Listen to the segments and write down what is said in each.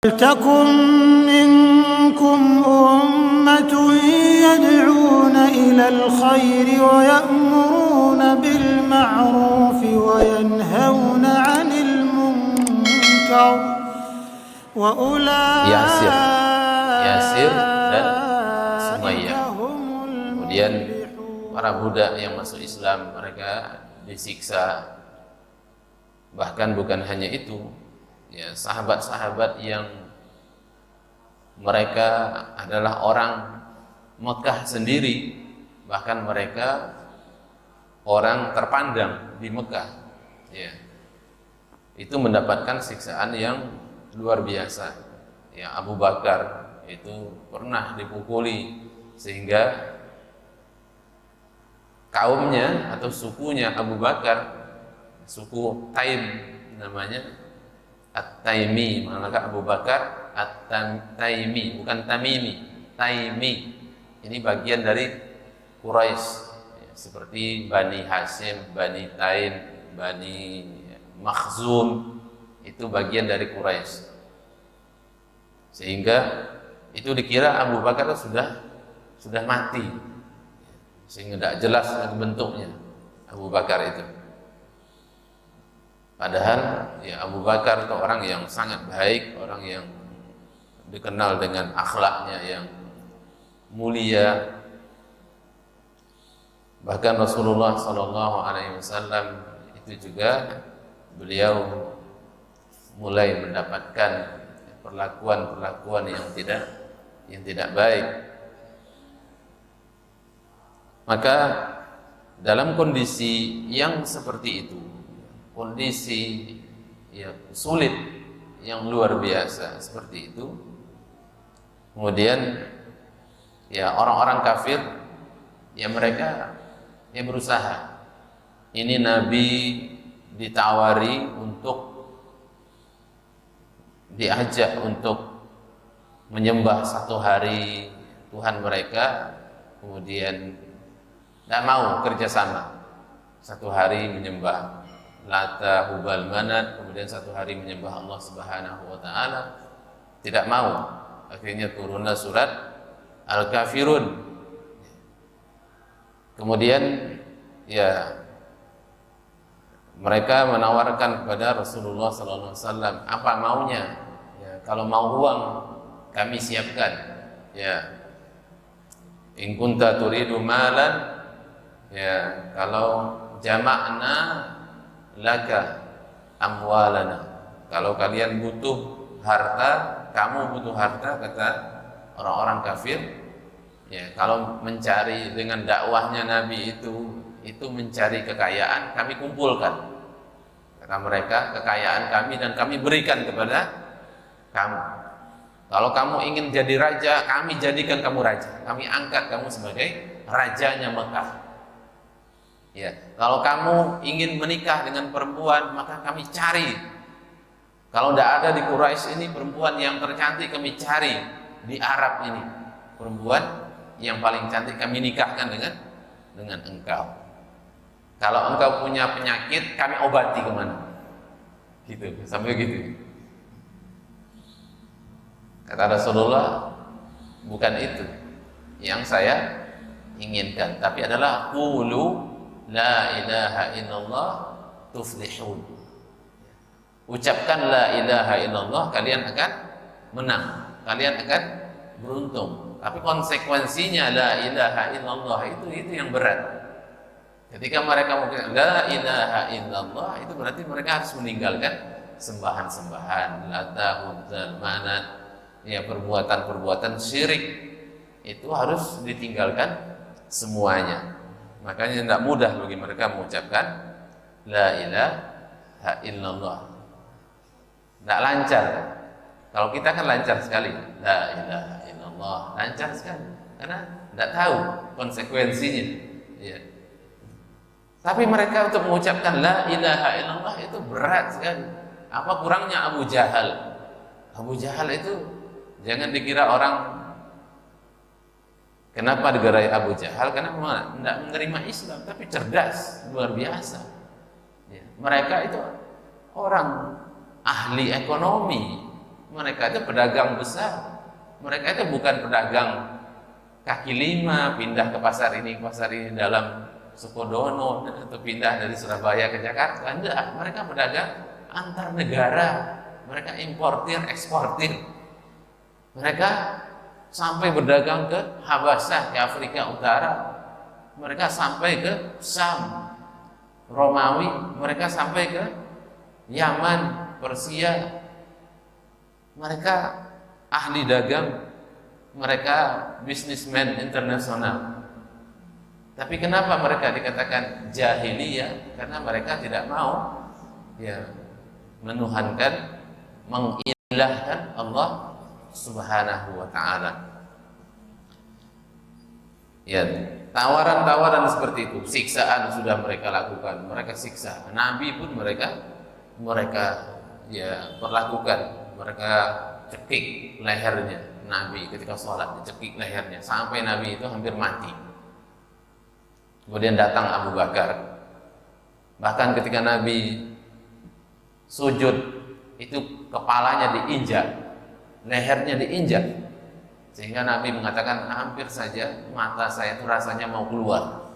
لتكن منكم أمة يدعون إلى الخير ويأمرون بالمعروف وينهون عن المنكر وأولئك Yasir dan Sumayyah. هم Kemudian المفلحون. para budak yang masuk Islam mereka disiksa. Bahkan bukan hanya itu, ya, sahabat-sahabat yang mereka adalah orang Mekah sendiri, bahkan mereka orang terpandang di Mekah, ya, itu mendapatkan siksaan yang luar biasa. Ya, Abu Bakar itu pernah dipukuli sehingga kaumnya atau sukunya Abu Bakar, suku Taim namanya, At-Taimi, maka Abu Bakar At-Taimi, bukan Tamimi, Taimi. Ini bagian dari Quraisy, ya, seperti Bani Hashim, Bani Taim, Bani Makhzum, itu bagian dari Quraisy. Sehingga itu dikira Abu Bakar sudah mati, sehingga tidak jelas bentuknya Abu Bakar itu. Padahal ya Abu Bakar itu orang yang sangat baik, orang yang dikenal dengan akhlaknya yang mulia. Bahkan Rasulullah SAW itu juga beliau mulai mendapatkan perlakuan yang tidak baik. Maka dalam kondisi yang seperti itu, kondisi yang sulit, yang luar biasa seperti itu, kemudian ya orang-orang kafir ya mereka ya berusaha. Ini Nabi ditawari untuk diajak untuk menyembah satu hari Tuhan mereka, kemudian tidak mau kerjasama. Satu hari menyembah Lata, Hubal, Manat, kemudian satu hari menyembah Allah Subhanahu wa Ta'ala, tidak mau. Akhirnya turunlah surat Al-Kafirun. Kemudian ya mereka menawarkan kepada Rasulullah SAW, apa maunya? Ya, kalau mau uang kami siapkan. Ya, in kunta turidu malan, ya, kalau jama'na laka amwalana, kalau kalian butuh harta, kamu butuh harta, kata orang-orang kafir. Ya, kalau mencari dengan dakwahnya Nabi itu mencari kekayaan, kami kumpulkan. Kata mereka, kekayaan kami dan kami berikan kepada kamu. Kalau kamu ingin jadi raja, kami jadikan kamu raja. Kami angkat kamu sebagai rajanya Mekah. Ya, kalau kamu ingin menikah dengan perempuan, maka kami cari. Kalau tidak ada di Quraisy ini perempuan yang tercantik, kami cari di Arab ini perempuan yang paling cantik, kami nikahkan dengan engkau. Kalau engkau punya penyakit, kami obati kemana? Gitu, sampai gitu. Kata Rasulullah, bukan itu yang saya inginkan, tapi adalah qulu la ilaha illallah tuflihun. Ucapkan la ilaha illallah, kalian akan menang, kalian akan beruntung. Tapi konsekuensinya la ilaha illallah itu yang berat. Ketika mereka mungkin la ilaha illallah, itu berarti mereka harus meninggalkan sembahan-sembahan, Lata, Hubal, Manat, ya, perbuatan-perbuatan syirik itu harus ditinggalkan semuanya. Makanya tidak mudah bagi mereka mengucapkan la ilaha illallah. Tidak lancar. Kalau kita kan lancar sekali, la ilaha illallah, lancar sekali, karena tidak tahu konsekuensinya. Ya. Tapi mereka untuk mengucapkan la ilaha illallah itu berat sekali. Apa kurangnya Abu Jahal? Abu Jahal itu jangan dikira orang. Kenapa digerai Abu Jahal? Karena tidak menerima Islam, tapi cerdas, luar biasa. Ya. Mereka itu orang ahli ekonomi, mereka itu pedagang besar. Mereka itu bukan pedagang kaki lima, pindah ke pasar ini dalam Sukodono, atau pindah dari Surabaya ke Jakarta. Enggak, mereka pedagang antar negara. Mereka importir, eksportir. Mereka sampai berdagang ke Habasah, ke Afrika Utara. Mereka sampai ke Sam, Romawi. Mereka sampai ke Yaman, Persia. Mereka ahli dagang, mereka bisnismen internasional. Tapi kenapa mereka dikatakan jahiliyah? Karena mereka tidak mau menuhankan, mengilahkan Allah Subhanahu wa ta'ala. Tawaran-tawaran seperti itu, siksaan sudah mereka lakukan, mereka siksa. Nabi pun mereka perlakukan, mereka cekik lehernya. Nabi ketika sholat dicekik lehernya sampai Nabi itu hampir mati. Kemudian datang Abu Bakar. Bahkan ketika Nabi sujud itu kepalanya diinjak, lehernya diinjak, sehingga Nabi mengatakan hampir saja mata saya itu rasanya mau keluar.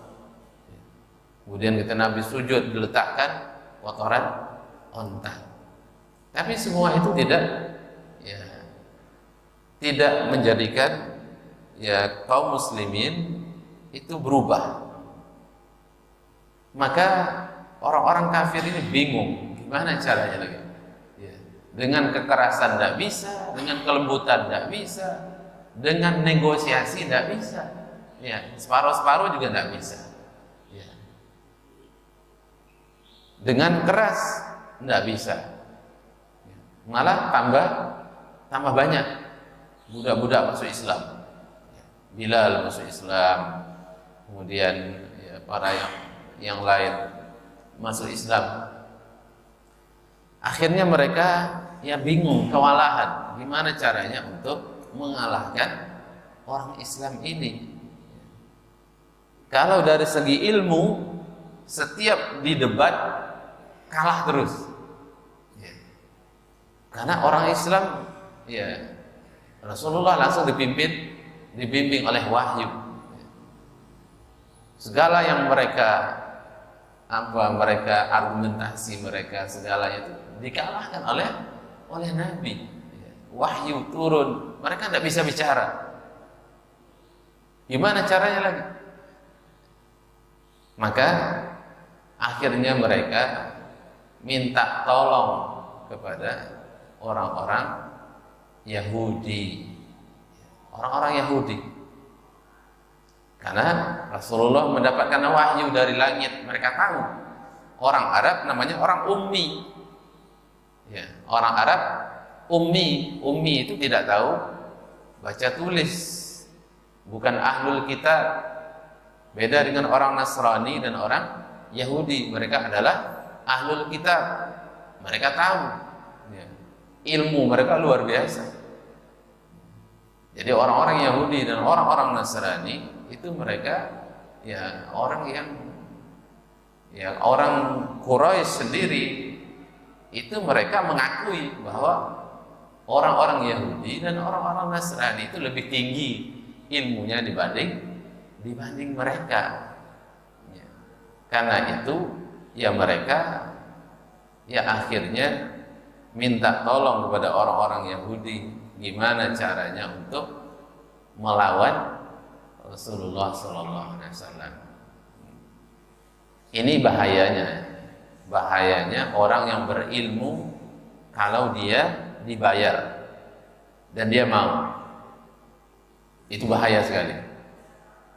Kemudian ketika Nabi sujud diletakkan kotoran onta. Tapi semua itu tidak menjadikan kaum muslimin itu berubah. Maka orang-orang kafir ini bingung gimana caranya lagi. Dengan kekerasan tidak bisa, dengan kelembutan tidak bisa, dengan negosiasi tidak bisa. Separuh-separuh juga tidak bisa. Dengan keras tidak bisa. Malah tambah banyak budak-budak masuk Islam. Bilal masuk Islam, kemudian para yang lain masuk Islam. Akhirnya mereka bingung, kewalahan, gimana caranya untuk mengalahkan orang Islam ini. Kalau dari segi ilmu, setiap di debat kalah terus. Karena orang Islam, Rasulullah langsung dibimbing oleh wahyu. Segala yang mereka argumentasi mereka segalanya itu dikalahkan oleh Nabi. Wahyu turun, mereka tidak bisa bicara. Gimana caranya lagi? Maka akhirnya mereka minta tolong kepada orang-orang Yahudi. Orang-orang Yahudi. Karena Rasulullah mendapatkan wahyu dari langit, mereka tahu. Orang Arab namanya orang ummi. Orang Arab ummi itu tidak tahu baca tulis, bukan ahlul kitab. Beda dengan orang Nasrani dan orang Yahudi, mereka adalah ahlul kitab. Mereka tahu, ilmu mereka luar biasa. Jadi orang-orang Yahudi dan orang-orang Nasrani itu mereka orang Quraisy sendiri itu mereka mengakui bahwa orang-orang Yahudi dan orang-orang Nasrani itu lebih tinggi ilmunya dibanding mereka. Karena itu mereka akhirnya minta tolong kepada orang-orang Yahudi gimana caranya untuk melawan Rasulullah SAW. Ini bahayanya orang yang berilmu kalau dia dibayar dan dia mau, itu bahaya sekali.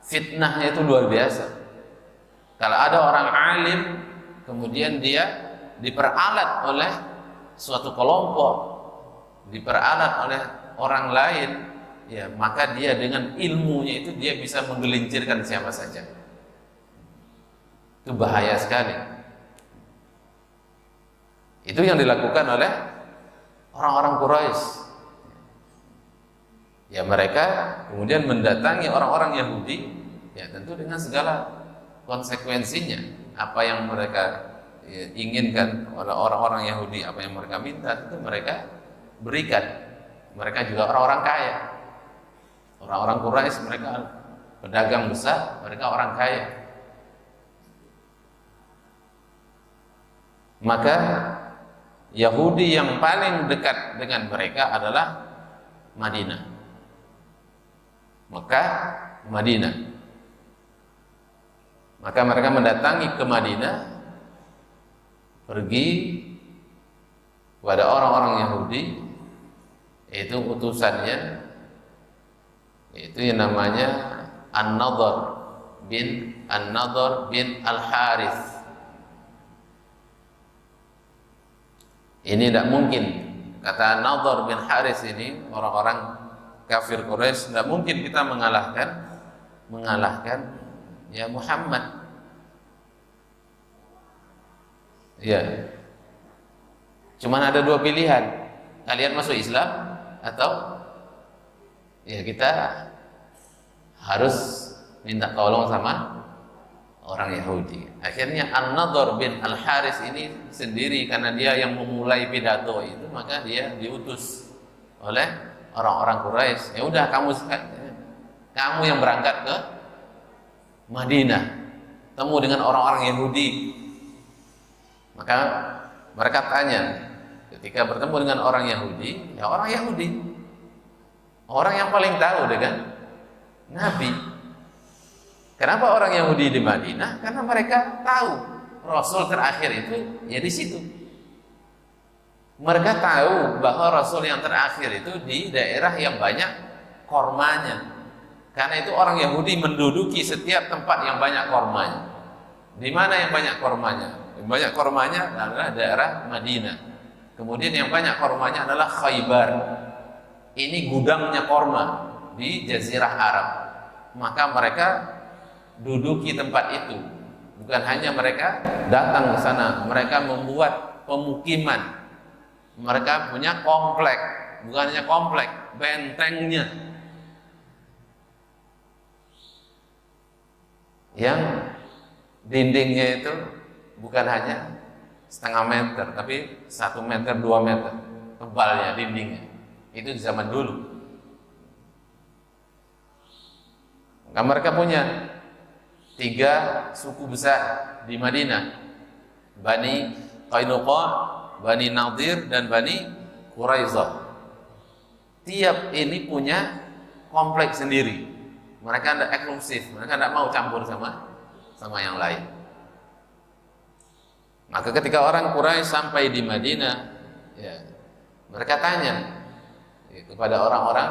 Fitnahnya itu luar biasa. Kalau ada orang alim kemudian dia diperalat oleh suatu kelompok, diperalat oleh orang lain, maka dia dengan ilmunya itu dia bisa menggelincirkan siapa saja. Itu bahaya sekali. Itu yang dilakukan oleh orang-orang Quraisy. Mereka kemudian mendatangi orang-orang Yahudi, tentu dengan segala konsekuensinya. Apa yang mereka inginkan oleh orang-orang Yahudi, apa yang mereka minta, itu mereka berikan. mereka juga orang-orang kaya. Orang-orang Quraisy mereka pedagang besar, mereka orang kaya. Maka Yahudi yang paling dekat dengan mereka adalah Madinah. Mekah, Madinah. Maka mereka mendatangi ke Madinah, pergi kepada orang-orang Yahudi, yaitu utusannya, yaitu yang namanya An-Nadhr bin Al-Harith. Ini tidak mungkin, kata Nadhr bin Harith ini, orang-orang kafir Quraisy, tidak mungkin kita mengalahkan ya Muhammad. Ya, cuman ada dua pilihan, kalian masuk Islam atau ya kita harus minta tolong sama orang Yahudi. Akhirnya An-Nadhr bin Al-Harith ini sendiri, karena dia yang memulai pidato itu, maka dia diutus oleh orang-orang Quraisy. Ya udah, kamu yang berangkat ke Madinah, temu dengan orang-orang Yahudi. Maka mereka tanya, ketika bertemu dengan orang Yahudi, ya orang Yahudi, orang yang paling tahu dengan Nabi. Kenapa orang Yahudi di Madinah? Karena mereka tahu Rasul terakhir itu ya di situ. Mereka tahu bahwa Rasul yang terakhir itu di daerah yang banyak kormanya. Karena itu orang Yahudi menduduki setiap tempat yang banyak kormanya. Di mana yang banyak kormanya? Yang banyak kormanya adalah daerah Madinah. Kemudian yang banyak kormanya adalah Khaybar. Ini gudangnya korma di Jazirah Arab. Maka mereka duduki tempat itu. Bukan hanya mereka datang ke sana, mereka membuat pemukiman. Mereka punya komplek, bukan hanya komplek, bentengnya. Yang dindingnya itu bukan hanya setengah meter, tapi 1 meter, 2 meter tebalnya dindingnya. Itu di zaman dulu. Maka mereka punya 3 suku besar di Madinah, Bani Qainuqa, Bani Nadhir, dan Bani Quraidah. Tiap ini punya kompleks sendiri. Mereka tidak eksklusif, mereka tidak mau campur sama yang lain. Maka ketika orang Quraisy sampai di Madinah, ya, mereka tanya kepada orang-orang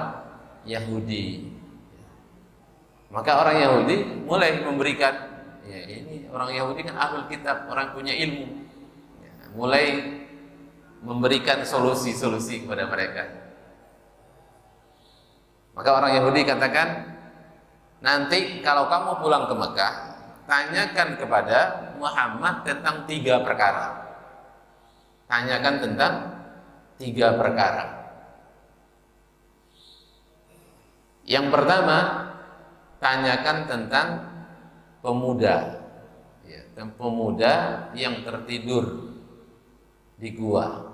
Yahudi. Maka orang Yahudi mulai memberikan, ya ini orang Yahudi kan ahlul kitab, orang punya ilmu, ya, mulai memberikan solusi-solusi kepada mereka. Maka orang Yahudi katakan, nanti kalau kamu pulang ke Mekah, tanyakan kepada Muhammad tentang 3 perkara. Tanyakan tentang 3 perkara. Yang pertama, tanyakan tentang pemuda, ya, pemuda yang tertidur di gua.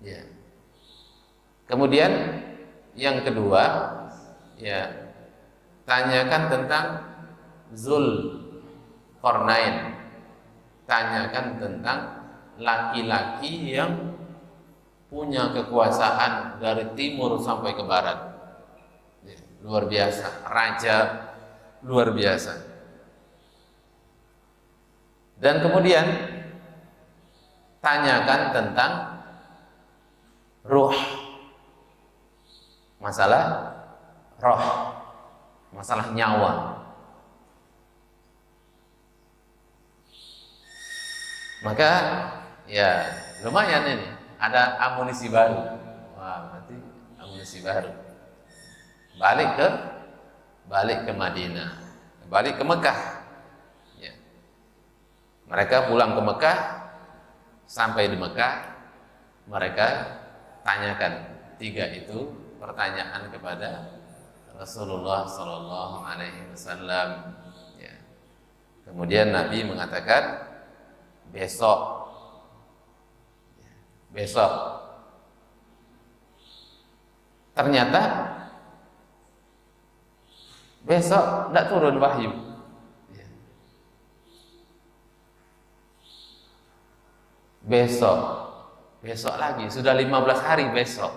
Ya. Kemudian yang kedua, ya, tanyakan tentang Zulqarnain. Tanyakan tentang laki-laki yang punya kekuasaan dari timur sampai ke barat. Ya, luar biasa, raja luar biasa. Dan kemudian tanyakan tentang ruh, masalah roh, masalah nyawa. Maka ya lumayan ini, ada amunisi baru. Wah, berarti amunisi baru. Balik ke Madinah, balik ke Mekah. Ya. Mereka pulang ke Mekah, sampai di Mekah, mereka tanyakan 3 itu pertanyaan kepada Rasulullah Sallallahu Alaihi Wasallam. Ya. Kemudian Nabi mengatakan, besok Ternyata besok tidak turun wahyu. Besok lagi, sudah 15 hari besok,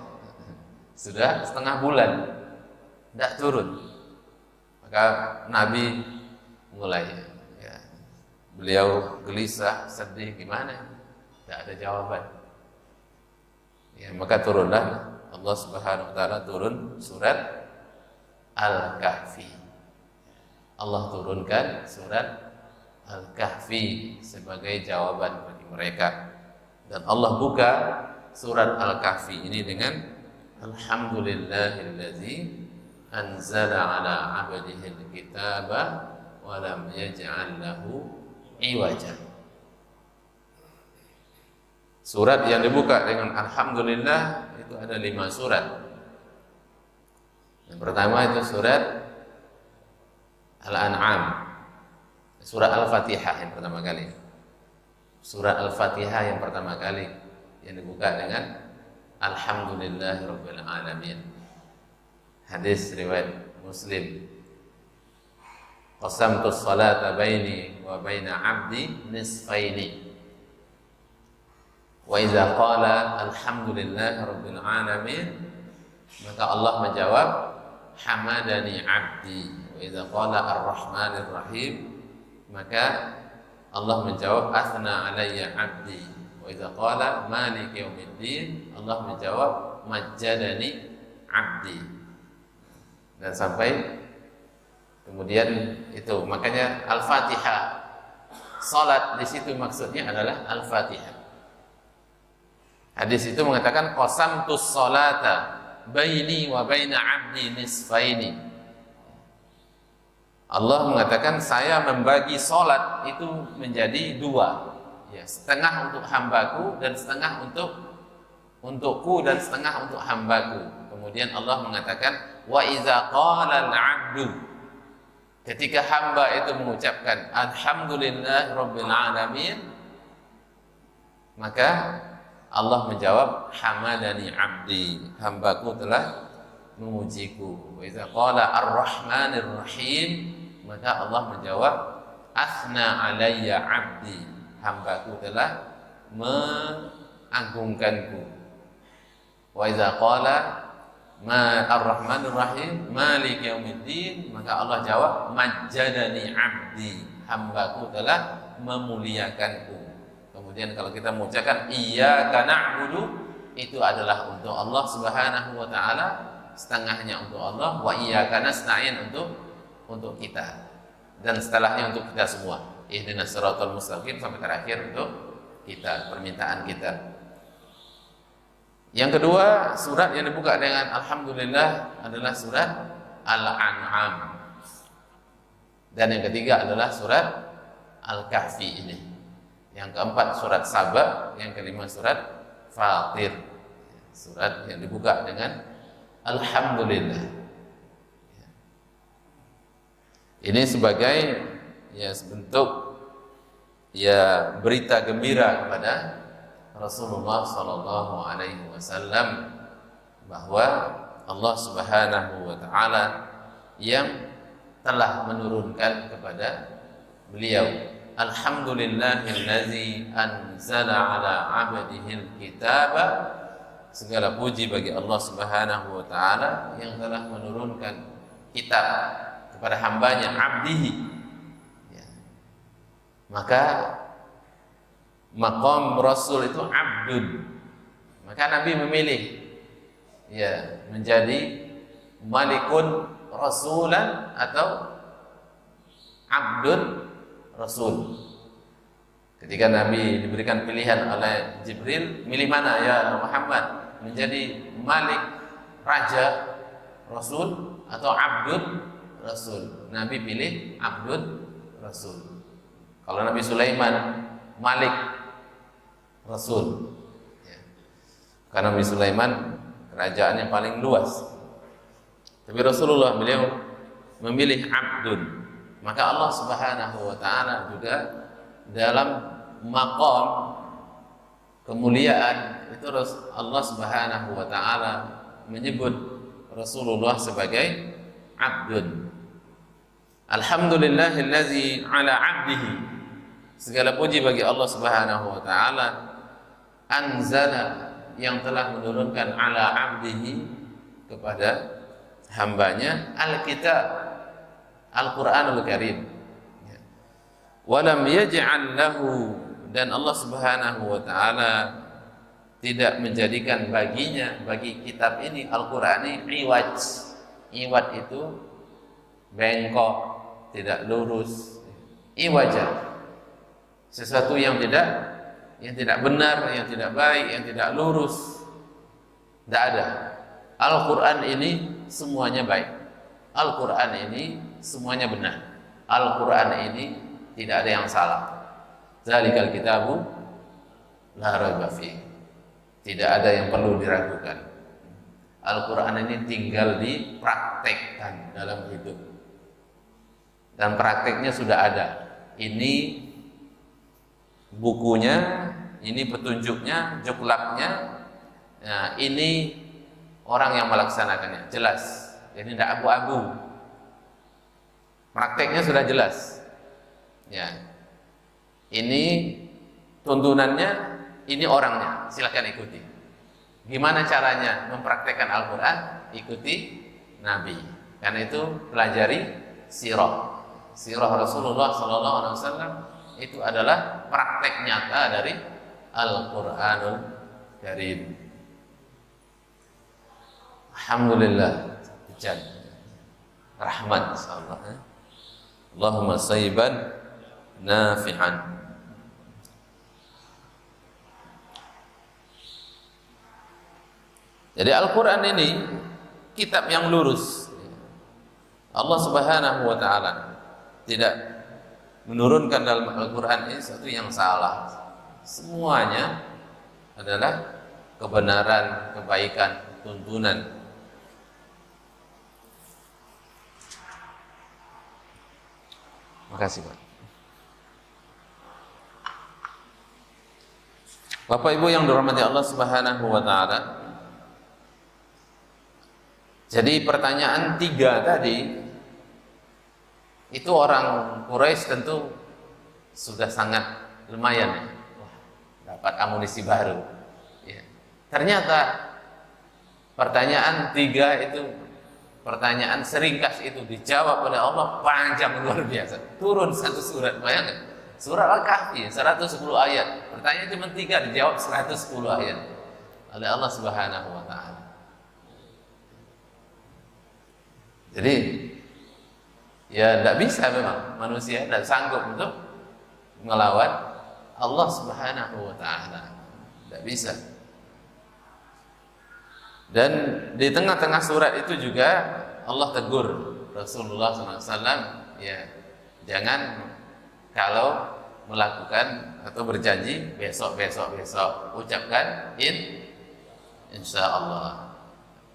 sudah setengah bulan tidak turun. Maka Nabi mulai, ya, beliau gelisah, sedih, gimana? Tidak ada jawaban. Ya, maka turunlah Allah Subhanahu wa taala, turun surat Al-Kahfi. Allah turunkan surat Al-Kahfi sebagai jawaban bagi mereka. Dan Allah buka surat Al-Kahfi ini dengan Alhamdulillahillazi anzala ala 'abdihil kitaba wa lam yaj'al lahu iwaja. Surat yang dibuka dengan Alhamdulillah itu ada 5 surat. Yang pertama itu surat Al-An'am, surat Al-Fatihah yang pertama kali. Surat Al-Fatihah yang pertama kali yang dibuka dengan Alhamdulillahirabbil alamin. Hadis riwayat Muslim. Qasamtus salata baini wa baina 'abdi nisfaini. Wa idza qala alhamdulillahirabbil alamin, maka Allah menjawab hamadani 'abdi. Wa idza qala arrahmanir rahim, maka Allah menjawab athna alayya 'abdi. Wa idza qala maliki yaumiddin, Allah menjawab majjadani 'abdi. Dan sampai kemudian itu, makanya Al-Fatihah, salat di situ maksudnya adalah Al-Fatihah. Hadis itu mengatakan qasamtus salata baini wa baina 'abdi nisfaini. Allah mengatakan saya membagi salat itu menjadi 2. Ya, setengah untuk hambaku dan setengah untukku dan setengah untuk hambaku. Kemudian Allah mengatakan wa idza qala al-'abdu, ketika hamba itu mengucapkan alhamdulillahirabbil alamin, maka Allah menjawab hamadani 'abdi, hambaku telah memujiku. Wa idza qala ar-rahmanir rahim, maka Allah menjawab athna alayya 'abdi, hambaku telah mengagungkanku. Wa idza qala ma ar-rahmanir rahim maliki yaumiddin, maka Allah jawab majjadani 'abdi, hambaku telah memuliakanku. Kemudian kalau kita mengucapkan iyyaka na'budu, itu adalah untuk Allah Subhanahu wa taala, setengahnya untuk Allah, wa iyyaka nasta'in untuk kita, dan setelahnya untuk kita semua. Ihdinas siratal mustaqim sampai terakhir untuk kita, permintaan kita. Yang kedua, surat yang dibuka dengan alhamdulillah adalah surat Al-An'am. Dan yang ketiga adalah surat Al-Kahfi ini. Yang keempat surat Saba, yang kelima surat Fatir. Surat yang dibuka dengan alhamdulillah. Ini sebagai bentuk berita gembira kepada Rasulullah sallallahu alaihi wasallam bahwa Allah Subhanahu wa taala yang telah menurunkan kepada beliau alhamdulillahillazi anzala ala 'abdihil kitaba, segala puji bagi Allah Subhanahu wa taala yang telah menurunkan kitab kepada hambanya, abdihi. Ya. Maka maqam Rasul itu abdun. Maka Nabi memilih menjadi malikun rasulan atau abdun rasul. Ketika Nabi diberikan pilihan oleh Jibril, milih mana ya Muhammad, menjadi malik raja rasul atau abdun rasul? Nabi pilih abdun rasul. Kalau Nabi Sulaiman malik rasul, karena Nabi Sulaiman kerajaan yang paling luas. Tapi Rasulullah beliau memilih abdun. Maka Allah Subhanahu wa taala juga dalam maqam kemuliaan itu Allah Subhanahu wa taala menyebut Rasulullah sebagai abdun. Alhamdulillahillazi ala abdihi, segala puji bagi Allah Subhanahu wa taala, anzala, yang telah menurunkan ala abdihi, kepada hambanya, alkitab, Al-Qur'anul Karim. Walam yaj'al lahu, dan Allah Subhanahu wa taala tidak menjadikan baginya, bagi kitab ini, Al-Qur'an ini, iwaj. Iwaj itu bengkok, tidak lurus. Iwaja, sesuatu yang tidak benar, yang tidak baik, yang tidak lurus. Tidak ada. Al-Qur'an ini semuanya baik. Al-Qur'an ini semuanya benar. Al-Qur'an ini tidak ada yang salah. Zalikal kitabu la raiba fihi. Tidak ada yang perlu diragukan. Al-Qur'an ini tinggal dipraktekkan dalam hidup. Dan prakteknya sudah ada. Ini bukunya, ini petunjuknya, juklaknya. Nah, ini orang yang melaksanakannya, jelas. Jadi tidak abu-abu. Prakteknya sudah jelas. Ya. Ini tuntunannya, ini orangnya. Silakan ikuti. Gimana caranya mempraktekkan Al-Qur'an? Ikuti Nabi. Karena itu pelajari sirah. Sirah Rasulullah sallallahu alaihi wasallam itu adalah praktek nyata dari Al-Qur'anul Karim. Alhamdulillah, hujan rahmat insyaallah. Allahumma sayyiban nafi'an. Jadi Al-Qur'an ini kitab yang lurus. Allah Subhanahu wa taala tidak menurunkan dalam Al-Qur'an ini sesuatu yang salah. Semuanya adalah kebenaran, kebaikan, tuntunan. Makasih, Pak. Bapak Ibu yang dirahmati Allah Subhanahu wa taala. Jadi pertanyaan 3 tadi itu orang Quraisy tentu sudah sangat lumayan ya. Wah, dapat amunisi baru. Ya. Ternyata pertanyaan 3 itu, pertanyaan seringkas itu dijawab oleh Allah panjang luar biasa. Turun satu surat, bayangkan. Surah Al-Kahfi 110 ayat. Pertanyaan cuma 3 dijawab 110 ayat oleh Allah Subhanahu wa taala. Jadi ya tidak bisa, memang manusia tidak sanggup untuk melawan Allah Subhanahu wa taala. Tidak bisa. Dan di tengah-tengah surat itu juga Allah tegur Rasulullah SAW, ya, jangan kalau melakukan atau berjanji besok ucapkan insyaallah.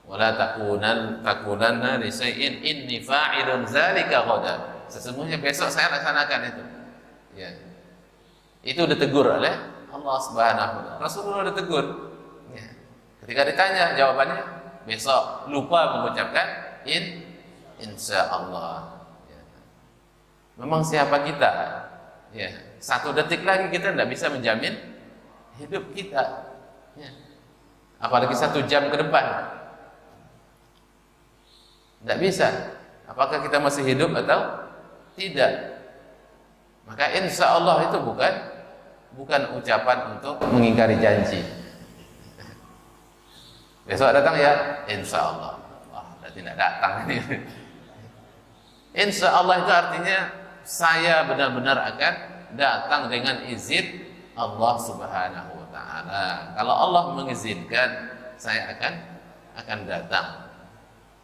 Wala takunanna li syai'in inni fa'ilun dzalika ghadan. Sesungguhnya besok saya laksanakan itu. Ya. Itu ditegur oleh Allah Subhanahu wa taala. Rasulullah ditegur. Ya. Ketika ditanya jawabannya besok, lupa mengucapkan insyaallah. Ya. Memang siapa kita? Ya. 1 detik lagi kita tidak bisa menjamin hidup kita. Ya. Apalagi 1 jam ke depan. Tidak bisa. Apakah kita masih hidup atau tidak? Maka insya Allah itu bukan ucapan untuk mengingkari janji. Besok datang ya, insya Allah. Wah, tidak datang ini. Insya Allah itu artinya saya benar-benar akan datang dengan izin Allah Subhanahu wa taala. Kalau Allah mengizinkan, saya akan datang.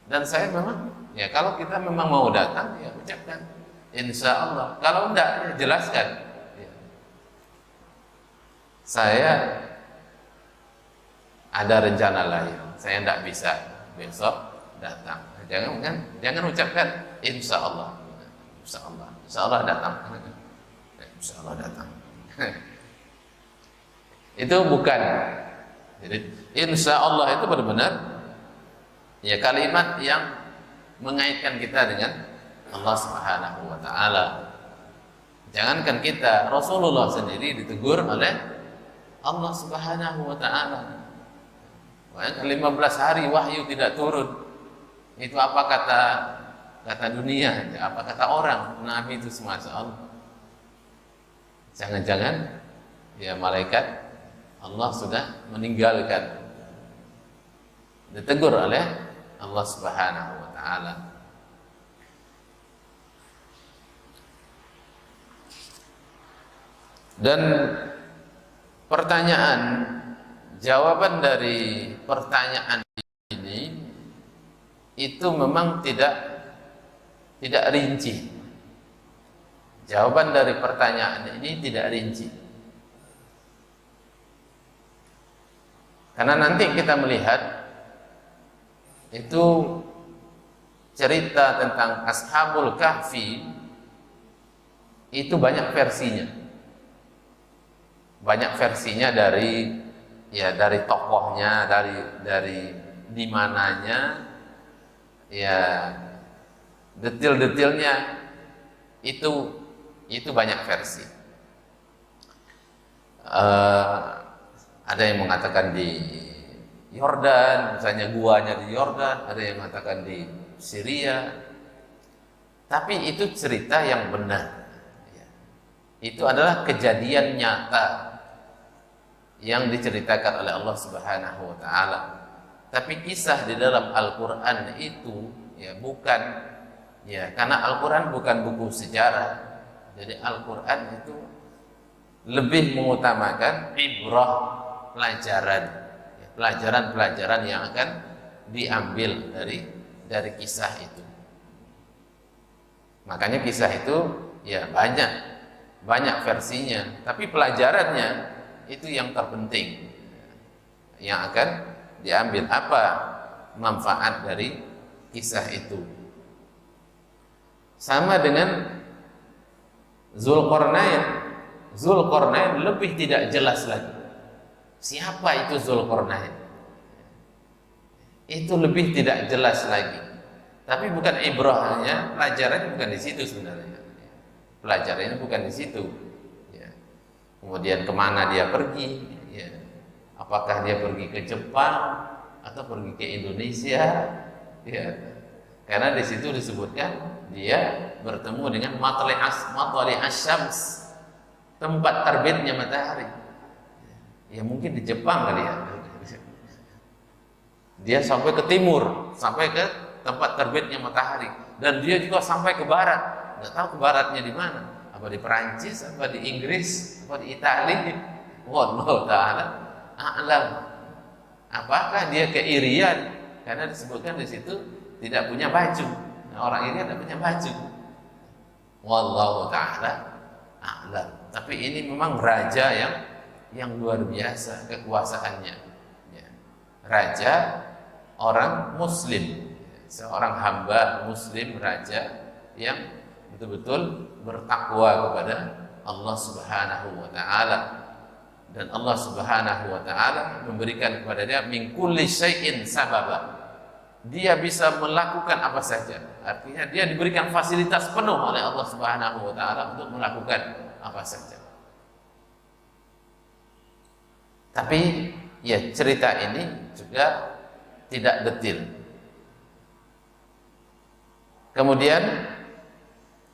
Dan saya memang, ya kalau kita memang mau datang, ya ucapkan insya Allah. Kalau enggak, ya jelaskan. Ya. Saya ada rencana lain, saya enggak bisa besok datang. Jangan ucapkan insya Allah. Insya Allah datang. Insya Allah datang. Itu bukan. Jadi insya Allah itu benar-benar ya kalimat yang mengaitkan kita dengan Allah Subhanahu wa taala. Jangankan kita, Rasulullah sendiri ditegur oleh Allah Subhanahu wa taala. 15 hari wahyu tidak turun. Itu apa kata dunia, apa kata orang? Nabi itu semasa Allah. Jangan-jangan ya malaikat Allah sudah meninggalkan. Ditegur oleh Allah Subhanahu wa taala. Dan jawaban dari pertanyaan ini itu memang tidak rinci. Jawaban dari pertanyaan ini tidak rinci. Karena nanti kita melihat itu cerita tentang Ashabul Kahfi itu banyak versinya. Banyak versinya dari tokohnya, dari di mananya, ya detail-detailnya itu banyak versi. Ada yang mengatakan di Yordan, misalnya guanya di Yordan, ada yang mengatakan di Syria. Tapi itu cerita yang benar. Itu adalah kejadian nyata yang diceritakan oleh Allah Subhanahu wa taala. Tapi kisah di dalam Al-Qur'an itu bukan karena Al-Qur'an bukan buku sejarah. Jadi Al-Qur'an itu lebih mengutamakan ibrah, pelajaran yang akan diambil dari kisah itu. Makanya kisah itu banyak versinya, tapi pelajarannya itu yang terpenting, yang akan diambil apa manfaat dari kisah itu. Sama dengan Zulkarnain lebih tidak jelas lagi. Siapa itu Zulkarnain? Itu lebih tidak jelas lagi. Tapi bukan ibrahnya, pelajarannya bukan di situ sebenarnya. Pelajarannya bukan di situ. Kemudian kemana dia pergi? Apakah dia pergi ke Jepang atau pergi ke Indonesia? Karena di situ disebutkan dia bertemu dengan matli asyams, tempat terbitnya matahari. Mungkin di Jepang kali ya. Dia sampai ke timur, sampai ke tempat terbitnya matahari, dan dia juga sampai ke barat. Nggak tahu ke baratnya di mana. Apa di Perancis, apa di Inggris, apa di Italia? Wallahu ta'ala a'lam. Apakah dia ke Irian? Karena disebutkan di situ tidak punya baju. Orang Irian tidak punya baju. Wallahu ta'ala a'lam. Tapi ini memang raja yang luar biasa kekuasaannya. Raja orang Muslim, seorang hamba Muslim, raja yang betul-betul bertakwa kepada Allah Subhanahu wa taala, dan Allah Subhanahu wa taala memberikan kepada dia min kulli syai'in sababa. Dia bisa melakukan apa saja. Artinya dia diberikan fasilitas penuh oleh Allah Subhanahu wa taala untuk melakukan apa saja. Tapi cerita ini juga tidak detail. Kemudian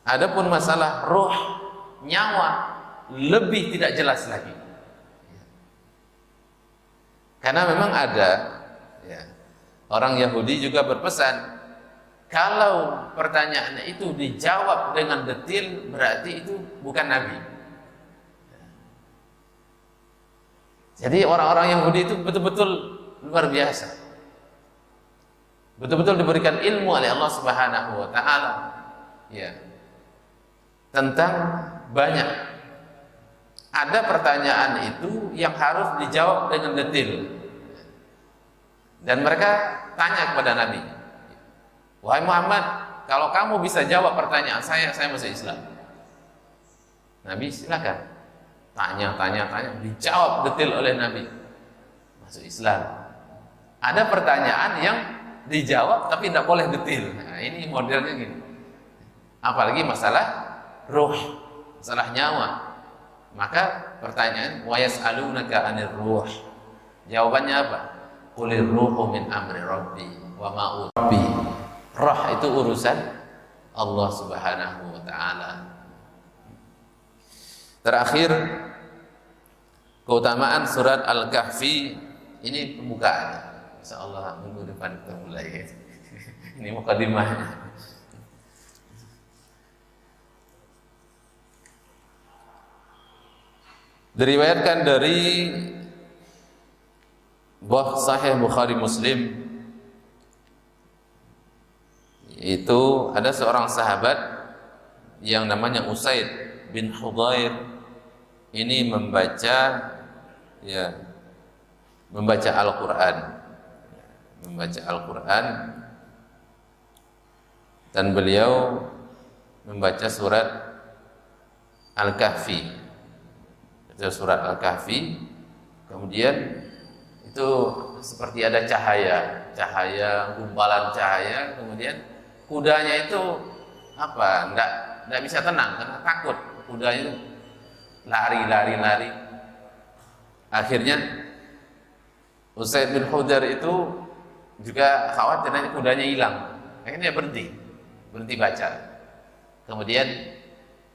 adapun masalah roh, nyawa, lebih tidak jelas lagi. Karena memang ada orang Yahudi juga berpesan, kalau pertanyaannya itu dijawab dengan detail, berarti itu bukan Nabi. Jadi orang-orang Yahudi itu betul-betul luar biasa, betul-betul diberikan ilmu oleh Allah Subhanahu wa taala tentang banyak. Ada pertanyaan itu yang harus dijawab dengan detail, dan mereka tanya kepada Nabi, wahai Muhammad, kalau kamu bisa jawab pertanyaan saya masuk Islam. Nabi silakan, tanya, dijawab detail oleh Nabi, masuk Islam. Ada pertanyaan yang dijawab tapi tidak boleh detail. Nah, ini modelnya gini. Apalagi masalah ruh, masalah nyawa. Maka pertanyaan, wa yas'alunaka 'anir ruh. Jawabannya apa? Qulir ruhu min amri rabbi wa ma rabbi. Roh itu urusan Allah Subhanahu wa taala. Terakhir, keutamaan surat Al-Kahfi ini pembukaan. Insyaallah minggu depan kita mulai. Ini mukadimahnya. Diriwayatkan dari Buah Sahih Bukhari Muslim, itu ada seorang sahabat yang namanya Usaid bin Hudhair. Ini membaca Al-Quran, dan beliau membaca surat Al-Kahfi. Surat Al-Kahfi, kemudian itu seperti ada cahaya, gumpalan cahaya, kemudian kudanya itu enggak bisa tenang karena takut. Kudanya lari. Akhirnya Usaid bin Hudhair itu juga khawatir nanti kudanya hilang. Akhirnya berhenti baca. Kemudian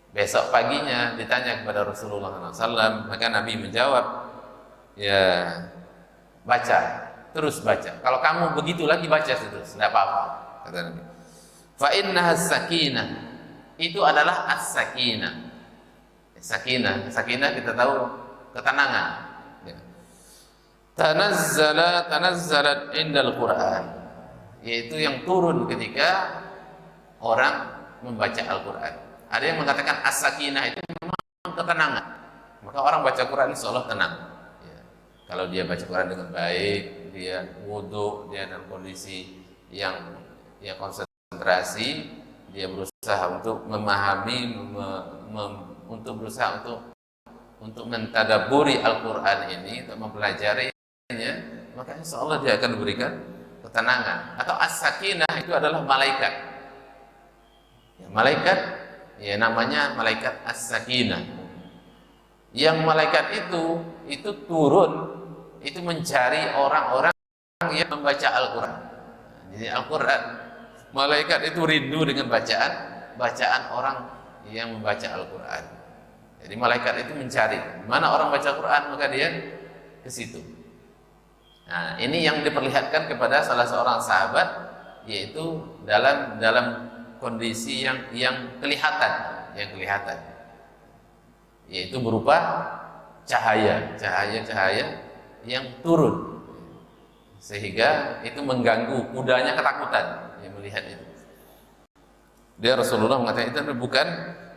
besok paginya ditanya kepada Rasulullah SAW, maka Nabi menjawab, ya terus baca. Kalau kamu begitu lagi baca terus, tidak apa-apa, kata Nabi. Fa innaha sakinah, itu adalah as-sakinah. Sakinah kita tahu ketenangan. Tanazzalat indal Quran, yaitu yang turun ketika orang membaca Al-Quran. Ada yang mengatakan as-sakinah itu memang ketenangan. Maka orang baca Quran insyaallah tenang. Kalau dia baca Quran dengan baik, dia wudu, dia dalam kondisi yang konsentrasi, dia berusaha untuk memahami, untuk berusaha untuk mentadaburi Al-Quran ini, untuk mempelajarinya, maka insyaallah dia akan diberikan ketenangan. Atau as-sakinah itu adalah malaikat. Malaikat, namanya malaikat as-sakinah. Yang malaikat itu turun, itu mencari orang-orang yang membaca Al-Quran. Jadi Al-Quran, malaikat itu rindu dengan bacaan orang yang membaca Al-Quran. Jadi malaikat itu mencari mana orang baca Quran, maka dia ke situ. Nah, ini yang diperlihatkan kepada salah seorang sahabat, yaitu dalam kondisi yang kelihatan, yaitu berupa cahaya yang turun, sehingga itu mengganggu kudanya, ketakutan yang melihat itu. Dia Rasulullah mengatakan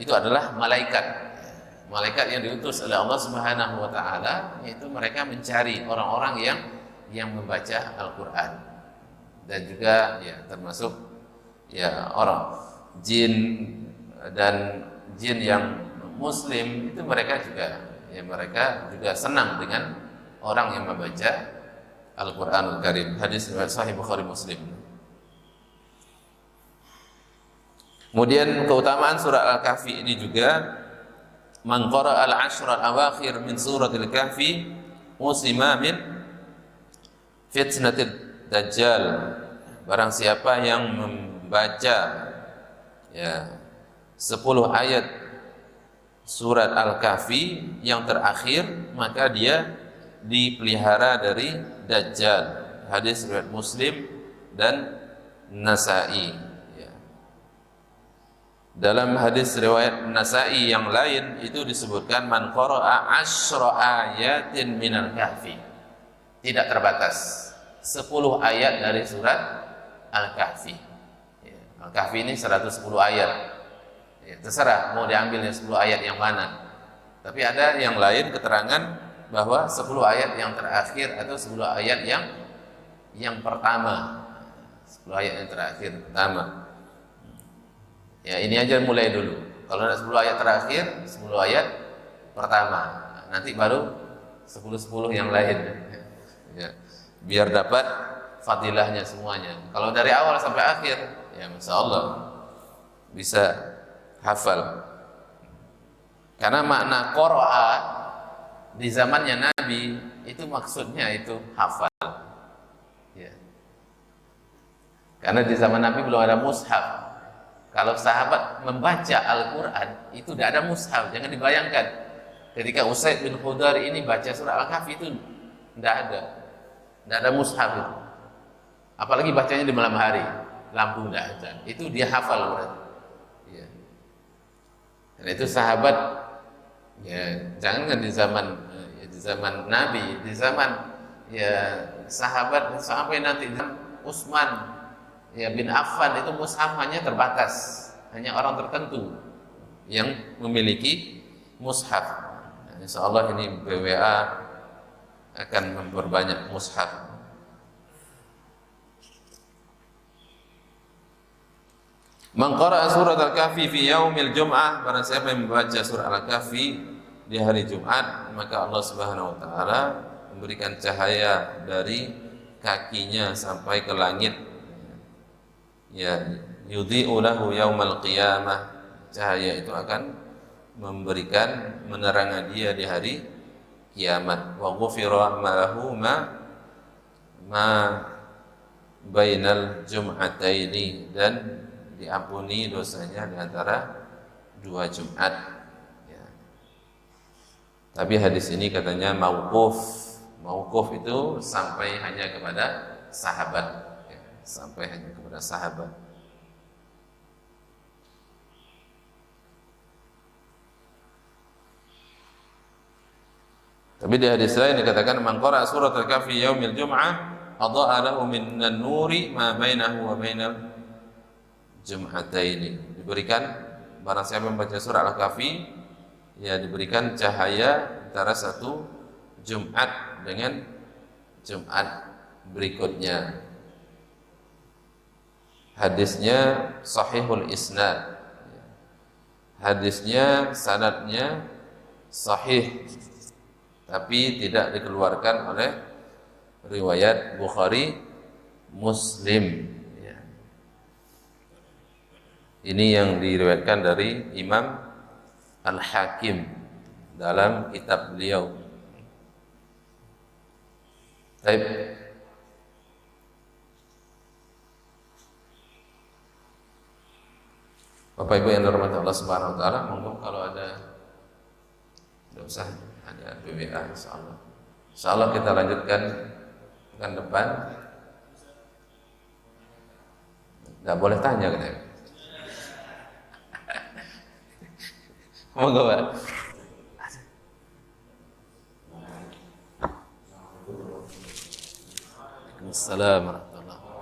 itu adalah malaikat yang diutus oleh Allah Subhanahu wa taala, yaitu mereka mencari orang-orang yang membaca Al-Quran, dan juga termasuk orang jin yang muslim, itu mereka juga senang dengan orang yang membaca Al-Quranul Karim. Hadis riwayat Sahih Bukhari Muslim. Kemudian keutamaan surah Al-Kahfi ini juga, man qara'a al-'ashra al-awakhir min suratil Kahfi usima min fitnatid dajjal. Barang siapa yang membaca 10 ayat surat Al-Kahfi yang terakhir, maka dia dipelihara dari dajjal. Hadis riwayat Muslim dan Nasa'i. Dalam hadis riwayat Nasa'i yang lain itu disebutkan man qara'a 10 ayatin minal kahfi, tidak terbatas 10 ayat dari surat Al-Kahfi. Al-Kahfi ini 110 ayat. Terserah mau diambilnya 10 ayat yang mana. Tapi ada yang lain keterangan bahwa 10 ayat yang terakhir atau 10 ayat yang pertama. 10 ayat yang terakhir pertama. Ini aja mulai dulu. Kalau ada 10 ayat terakhir, 10 ayat pertama. Nanti baru 10 yang lain. Biar dapat fadilahnya semuanya. Kalau dari awal sampai akhir, ya masya Allah bisa hafal. Karena makna qara'a di zamannya Nabi itu maksudnya itu hafal. Ya. Karena di zaman Nabi belum ada mushaf. Kalau sahabat membaca Al-Quran itu tidak ada mushaf. Jangan dibayangkan ketika Usaid bin Khudar ini baca surah Al-Kahfi itu tidak ada mushaf itu. Apalagi bacanya di malam hari, lampu tidak ada. Itu dia hafal berarti. Ya. Dan itu sahabat, ya jangan di zaman Nabi, di zaman ya sahabat sampai nanti Utsman ya bin Affan itu mushaf hanya terbatas, hanya orang tertentu yang memiliki mushaf. Nah, insya Allah ini BWA akan memperbanyak mushaf. Man qara'a surat Al-Kahfi fi yaumil Jum'ah, barang siapa yang membaca surah Al-Kahfi di hari Jumat, maka Allah Subhanahu wa taala memberikan cahaya dari kakinya sampai ke langit. Ya, yudhi'u lahu yaumal qiyamah. Cahaya itu akan memberikan menerangi dia di hari kiamat. Wa ghufira lahu ma bainal jum'ataini, dan diampuni dosanya di antara dua Jumat. Ya. Tapi hadis ini katanya mauquf. Mauquf itu sampai hanya kepada sahabat. Ya, sampai hanya kepada sahabat. Tapi di hadis lain dikatakan man qara'a surat Al-Kahfi yaumil Jum'ah adha'a lahu minan nuri ma bainahu wa bainal Jum'ataini. Diberikan barang siapa membaca surah Al-Kahfi, ya diberikan cahaya antara satu Jumat dengan Jumat berikutnya. Hadisnya sahihul isnad. Hadisnya sanadnya sahih, tapi tidak dikeluarkan oleh riwayat Bukhari Muslim. Ini yang diriwayatkan dari Imam Al-Hakim dalam kitab beliau. Baik. Bapak Ibu yang dirahmati Allah Subhanahu wa taala, monggo kalau ada, tidak usah ada BWA, insyaallah. Insyaallah kita lanjutkan pekan depan. Tidak boleh tanya katanya. Monggo Pak. Waalaikumsalam warahmatullahi wabarakatuh.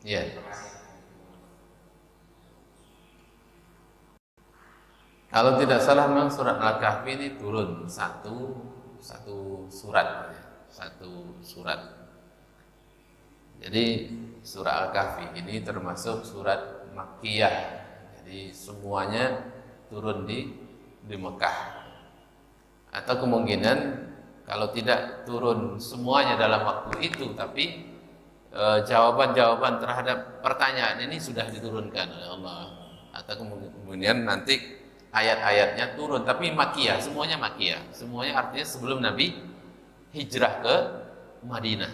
Iya. Kalau tidak salah memang surat Al-Kahfi ini turun satu surat, satu surat. Jadi surah Al-Kahfi ini termasuk surat Makkiyah. Jadi semuanya turun di Mekah. Atau kemungkinan kalau tidak turun semuanya dalam waktu itu, tapi jawaban-jawaban terhadap pertanyaan ini sudah diturunkan oleh Allah. Atau kemudian nanti ayat-ayatnya turun, tapi Makkiyah, semuanya Makkiyah. Semuanya artinya sebelum Nabi hijrah ke Madinah.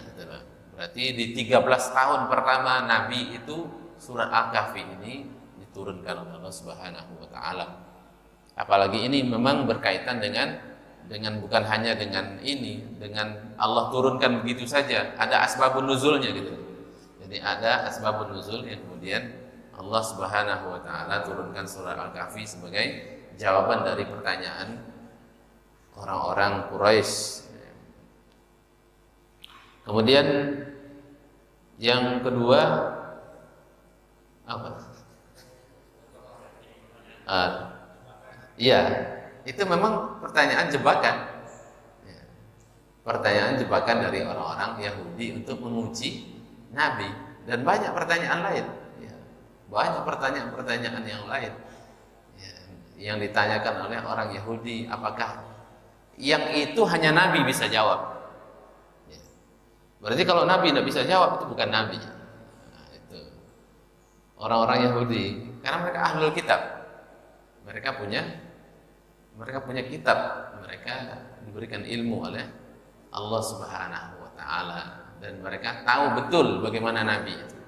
Berarti di 13 tahun pertama Nabi itu surat Al-Kahfi ini diturunkan oleh Allah Subhanahu wa taala. Apalagi ini memang berkaitan dengan bukan hanya dengan ini, dengan Allah turunkan begitu saja, ada asbabun nuzulnya gitu. Jadi ada asbabun nuzul yang kemudian Allah Subhanahu wa taala turunkan surah Al-Kahfi sebagai jawaban dari pertanyaan orang-orang Quraisy. Kemudian yang kedua apa? Iya, itu memang pertanyaan jebakan. Ya, pertanyaan jebakan dari orang-orang Yahudi untuk menguji Nabi, dan banyak pertanyaan lain. Ya, banyak pertanyaan-pertanyaan yang lain, ya, yang ditanyakan oleh orang Yahudi, apakah yang itu hanya Nabi bisa jawab. Ya, berarti kalau Nabi tidak bisa jawab, itu bukan Nabi. Nah, itu orang-orang Yahudi, karena mereka ahlul kitab. Mereka punya kitab, mereka diberikan ilmu oleh Allah Subhanahu wa taala, dan mereka tahu betul bagaimana Nabi itu.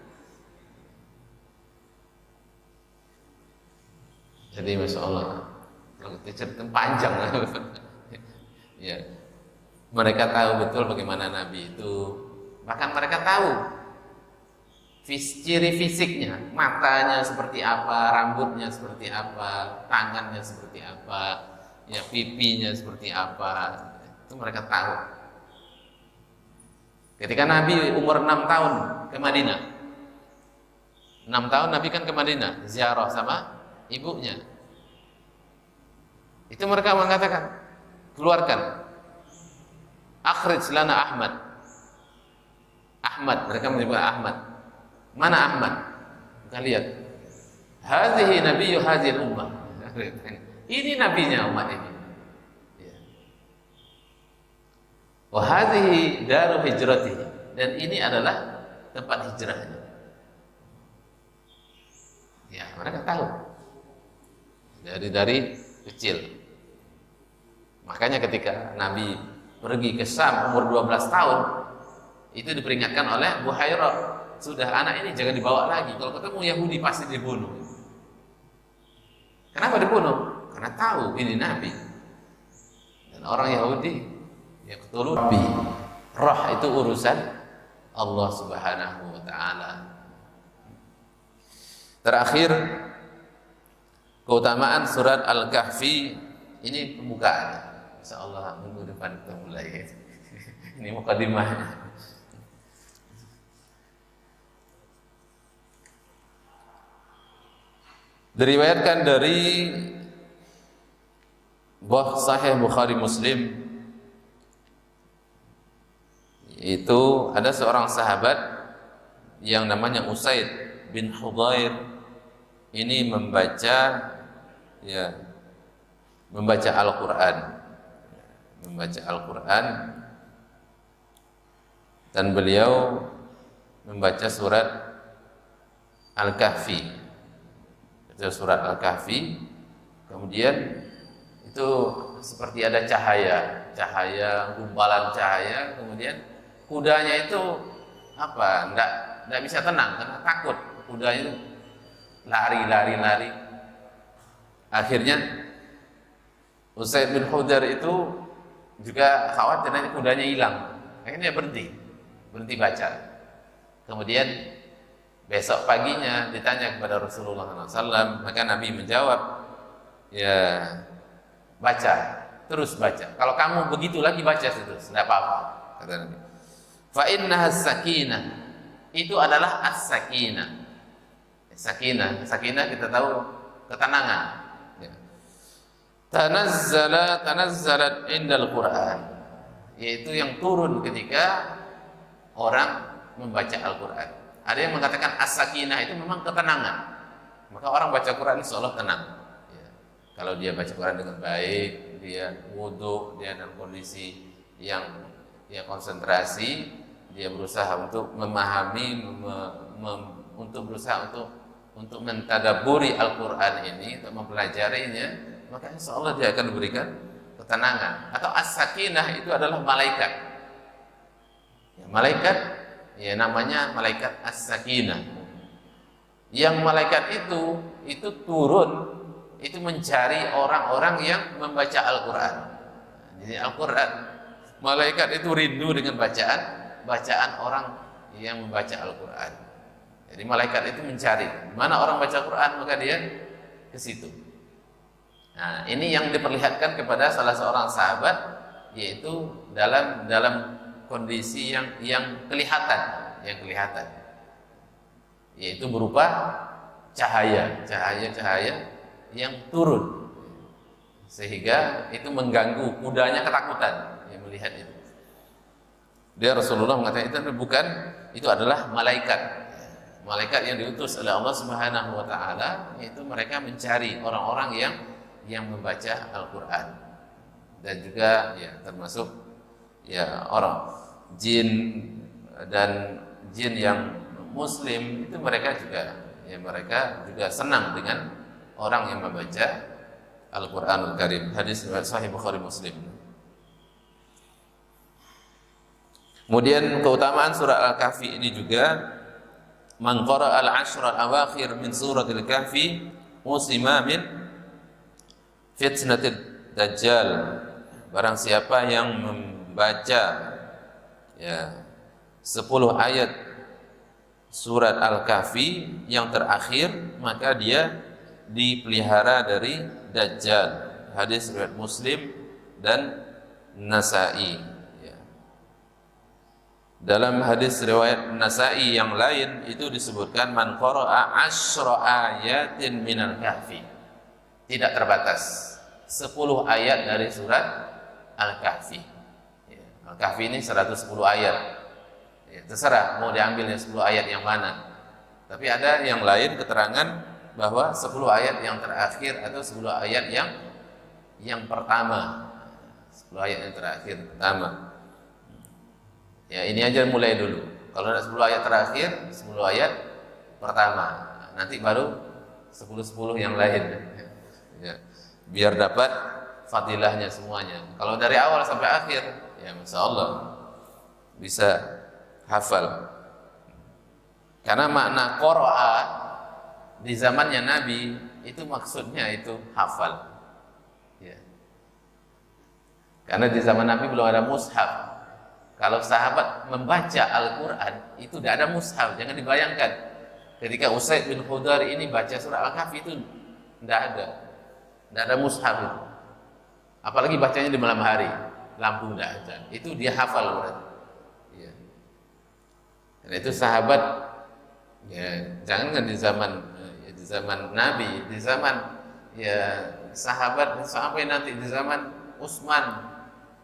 Jadi Masya Allah, kalau kita cerita panjang ya, mereka tahu betul bagaimana Nabi itu. Bahkan mereka tahu ciri fisiknya, matanya seperti apa, rambutnya seperti apa, tangannya seperti apa, ya pipinya seperti apa, itu mereka tahu. Ketika Nabi umur 6 tahun ke Madinah, 6 tahun Nabi kan ke Madinah ziarah sama ibunya, itu mereka mengatakan, keluarkan akhrij lana Ahmad, mereka menyebut Ahmad. Mana Ahmad? Kita lihat. Hadhihi nabiyyu hadhil ummah. Ini nabinya umat ini. Wa hadhihi daru hijratihi, dan ini adalah tempat hijrahnya. Ya, mereka tahu. Dari kecil. Makanya ketika Nabi pergi ke Syam umur 12 tahun, itu diperingatkan oleh Buhairah, sudah anak ini jangan dibawa lagi, kalau ketemu Yahudi pasti dibunuh. Kenapa dibunuh? Karena tahu ini Nabi. Dan orang Yahudi yaqtulun Nabi. Roh itu urusan Allah Subhanahu wa taala. Terakhir, keutamaan surat Al-Kahfi, ini pembukaan. Insyaallah minggu depan kita mulai. Ini mukadimahnya. Diriwayatkan dari Sahih Bukhari Muslim, itu ada seorang sahabat yang namanya Usaid bin Hudhair. Ini membaca Al-Quran, dan beliau membaca surat Al-Kahfi. Surat Al-Kahfi, kemudian itu seperti ada cahaya, gumpalan cahaya, kemudian kudanya itu enggak bisa tenang karena takut. Kudanya itu lari. Akhirnya Usaid bin Hudhair itu juga khawatir nanti kudanya hilang. Akhirnya berhenti baca. Kemudian besok paginya ditanya kepada Rasulullah SAW, maka Nabi menjawab, ya terus baca. Kalau kamu begitu lagi baca terus, tidak apa-apa, kata Nabi. Fa innaha sakinah, itu adalah as-sakinah. Sakinah kita tahu ketenangan. Ya. Tanazzalat indal Quran, yaitu yang turun ketika orang membaca Al-Quran. Ada yang mengatakan as-sakinah itu memang ketenangan. Maka orang baca Quran insya Allah tenang. Ya. Kalau dia baca Quran dengan baik, dia wudu, dia dalam kondisi yang konsentrasi, dia berusaha untuk memahami, untuk berusaha untuk mentadaburi Al-Quran ini, untuk mempelajarinya, maka insya Allah dia akan diberikan ketenangan. Atau as-sakinah itu adalah malaikat. Ya, malaikat, ya namanya malaikat as-sakinah. Yang malaikat itu turun, itu mencari orang-orang yang membaca Al-Quran. Jadi Al-Quran, malaikat itu rindu dengan bacaan orang yang membaca Al-Quran. Jadi malaikat itu mencari mana orang baca Quran, maka dia ke situ. Nah, ini yang diperlihatkan kepada salah seorang sahabat, yaitu dalam kondisi yang kelihatan, yaitu berupa cahaya yang turun, sehingga itu mengganggu kudanya, ketakutan yang melihat itu. Dia Rasulullah mengatakan itu adalah malaikat yang diutus oleh Allah Subhanahu wa taala, yaitu mereka mencari orang-orang yang membaca Al-Qur'an, dan juga ya termasuk ya orang jin yang muslim itu mereka juga senang dengan orang yang membaca Al-Qur'anul Karim. Hadis riwayat Sahih Bukhari Muslim. Kemudian keutamaan surah Al-Kahfi ini juga, man qara'a al-'ashra al-awakhir min suratil Kahfi usima min fitnatid dajjal. Barang siapa yang membaca ya 10 ayat surat Al-Kahfi yang terakhir, maka dia dipelihara dari dajjal. Hadis riwayat Muslim dan Nasa'i. Dalam hadis riwayat Nasa'i yang lain itu disebutkan man qara'a 10 ayatin minal kahfi. Tidak terbatas. 10 ayat dari surat Al-Kahfi. Al-Kahfi ini 110 ayat. Ya, terserah mau diambilnya 10 ayat yang mana. Tapi ada yang lain keterangan bahwa 10 ayat yang terakhir atau 10 ayat yang pertama. 10 ayat yang terakhir pertama. Ya, ini aja mulai dulu. Kalau ada 10 ayat terakhir, 10 ayat pertama. Nanti baru 10 yang lain. Ya, biar dapat fadilahnya semuanya. Kalau dari awal sampai akhir, ya Masya Allah bisa hafal. Karena makna qira'a di zamannya Nabi itu maksudnya itu hafal. Ya. Karena di zaman Nabi belum ada mushaf. Kalau sahabat membaca Al-Quran itu tidak ada mushaf. Jangan dibayangkan ketika Usaid bin Khudar ini baca surah Al-Kahfi itu tidak ada mushaf itu. Apalagi bacanya di malam hari, lampu tidak ada. Itu dia hafal berarti. Ya. Dan itu sahabat, ya jangan di zaman Nabi, di zaman ya sahabat, sampai nanti di zaman Utsman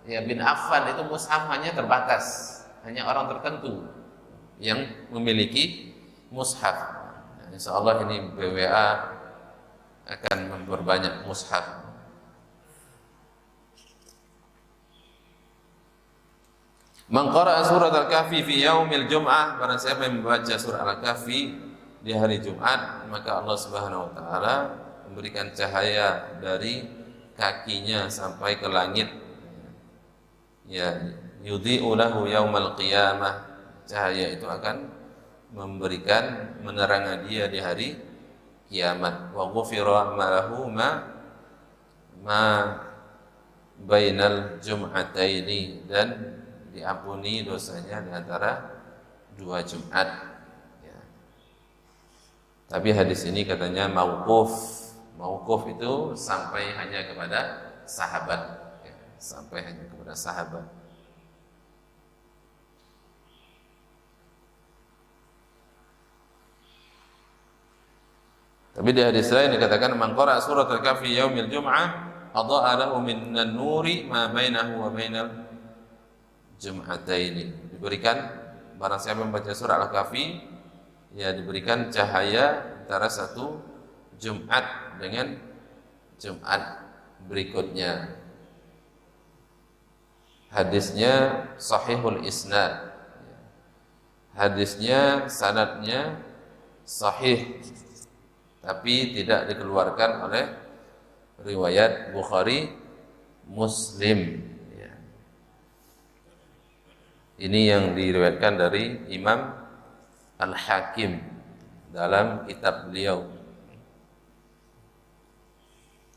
ya bin Affan itu mushaf hanya terbatas, hanya orang tertentu yang memiliki mushaf. Nah, insya Allah ini BWA akan memperbanyak mushaf. Man qara'a surat Al-Kahfi fi yaumil Jum'ah, barang siapa yang membaca surah Al-Kahfi di hari Jumat, maka Allah Subhanahu wa taala memberikan cahaya dari kakinya sampai ke langit. Ya, yudhi'u lahu yaumal qiyamah. Cahaya itu akan memberikan menerangi dia di hari kiamat. Wa ghufira lahu ma bainal jum'ataini, dan diampuni dosanya di antara 2 Jumat. Ya. Tapi hadis ini katanya mauquf. Mauquf itu sampai hanya kepada sahabat. Sampai hanya kepada sahabat. Tapi di hadis lain dikatakan man qara'a surat Al-Kahfi yaumil Jum'ah adha'a lahu minan nuri ma bainahu wa bainal jum'ataini. Diberikan barang siapa membaca surah Al-Kahfi, ya diberikan cahaya antara satu Jumat dengan Jumat berikutnya. Hadisnya sahihul isnad. Hadisnya sanadnya sahih, tapi tidak dikeluarkan oleh riwayat Bukhari Muslim. Ya. Ini yang diriwayatkan dari Imam Al-Hakim dalam kitab beliau.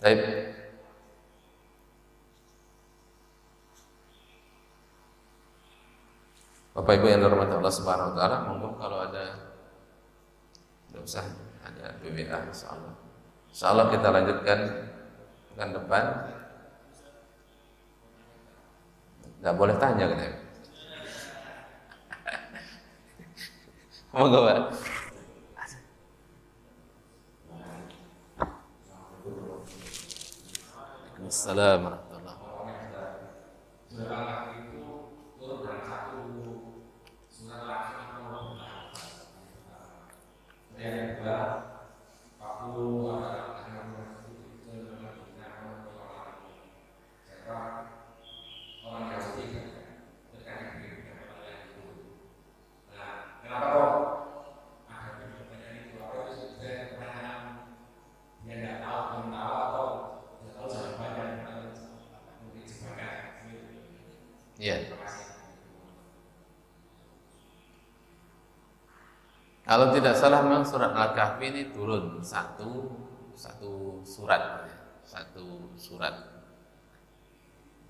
Baik. Bapak Ibu yang dirahmati Allah Subhanahu wa taala, monggo kalau ada, tidak usah ada BWA, insyaallah. Insyaallah kita lanjutkan pekan depan. Tidak boleh tanya katanya. Monggo, Pak. Assalamualaikum warahmatullahi Iya. Kalau tidak salah memang surat Al-Kahfi ini turun satu surat, satu surat.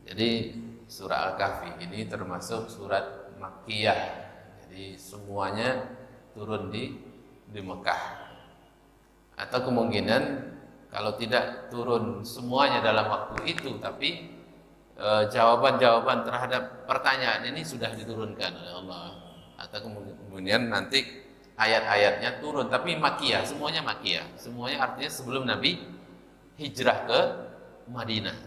Jadi surah Al-Kahfi ini termasuk surat Makkiyah. Jadi semuanya turun di Mekah. Atau kemungkinan kalau tidak turun semuanya dalam waktu itu, tapi jawaban-jawaban terhadap pertanyaan ini sudah diturunkan oleh Allah, atau kemudian nanti ayat-ayatnya turun, tapi Makkiyah, semuanya Makkiyah, semuanya artinya sebelum Nabi hijrah ke Madinah.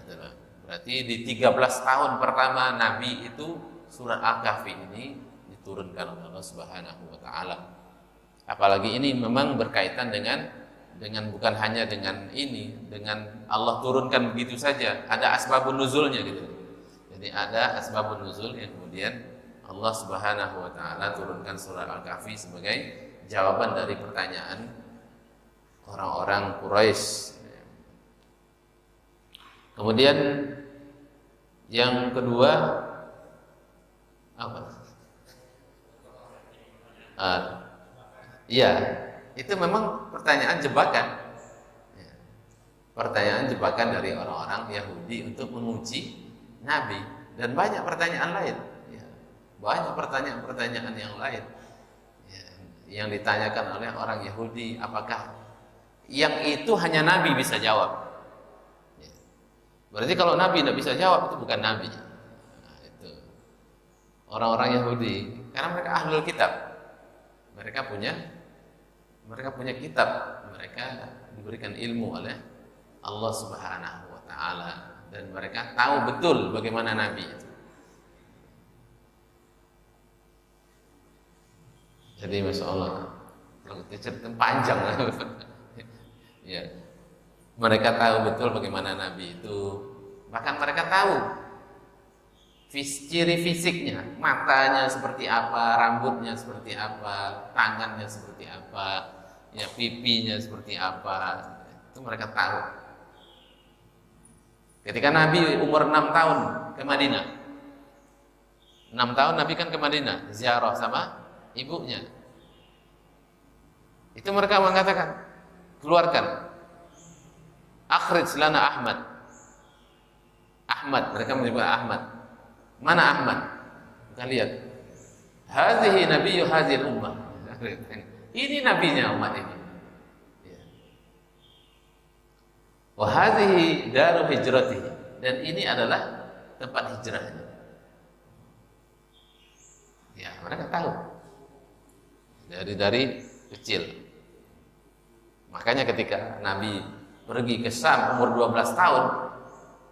Berarti di 13 tahun pertama Nabi itu surat Al-Kahfi ini diturunkan oleh Allah Subhanahu wa taala. Apalagi ini memang berkaitan dengan bukan hanya dengan ini, dengan Allah turunkan begitu saja, ada asbabun nuzulnya gitu. Jadi ada asbabun nuzul yang kemudian Allah Subhanahu wa taala turunkan surah Al-Kahfi sebagai jawaban dari pertanyaan orang-orang Quraisy. Kemudian yang kedua apa? Iya, itu memang pertanyaan jebakan. Pertanyaan jebakan dari orang-orang Yahudi untuk menguji Nabi, dan banyak pertanyaan lain. Banyak pertanyaan-pertanyaan yang lain yang ditanyakan oleh orang Yahudi, apakah yang itu hanya Nabi bisa jawab? Berarti kalau Nabi tidak bisa jawab, itu bukan Nabi. Nah, itu orang-orang Yahudi, karena mereka ahlul kitab, mereka punya kitab, mereka diberikan ilmu oleh Allah Subhanahu wa taala, dan mereka tahu betul bagaimana Nabi itu. Jadi Masya Allah, kalau kita cerita panjang lah. Ya. Mereka tahu betul bagaimana Nabi itu. Bahkan mereka tahu ciri fisiknya, matanya seperti apa, rambutnya seperti apa, tangannya seperti apa, ya pipinya seperti apa. Itu mereka tahu. Ketika Nabi umur 6 tahun ke Madinah, 6 tahun Nabi kan ke Madinah ziarah sama ibunya. Itu mereka mengatakan, keluarkan, akhrij lana Ahmad. Ahmad, mereka menyebut Ahmad. Mana Ahmad? Kita lihat. Hadhihi nabiyyu hadhil ummah. Ini nabinya umat ini. Wa hadhihi daru hijratihi, dan ini adalah tempat hijrahnya. Ya, mereka tahu. Dari kecil. Makanya ketika Nabi pergi ke Syam umur 12 tahun,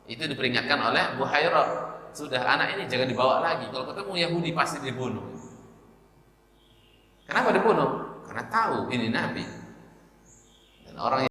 itu diperingatkan oleh Buhairah, sudah anak ini jangan dibawa lagi, kalau ketemu Yahudi pasti dibunuh. Kenapa dibunuh? Karena tahu ini Nabi. Dan orang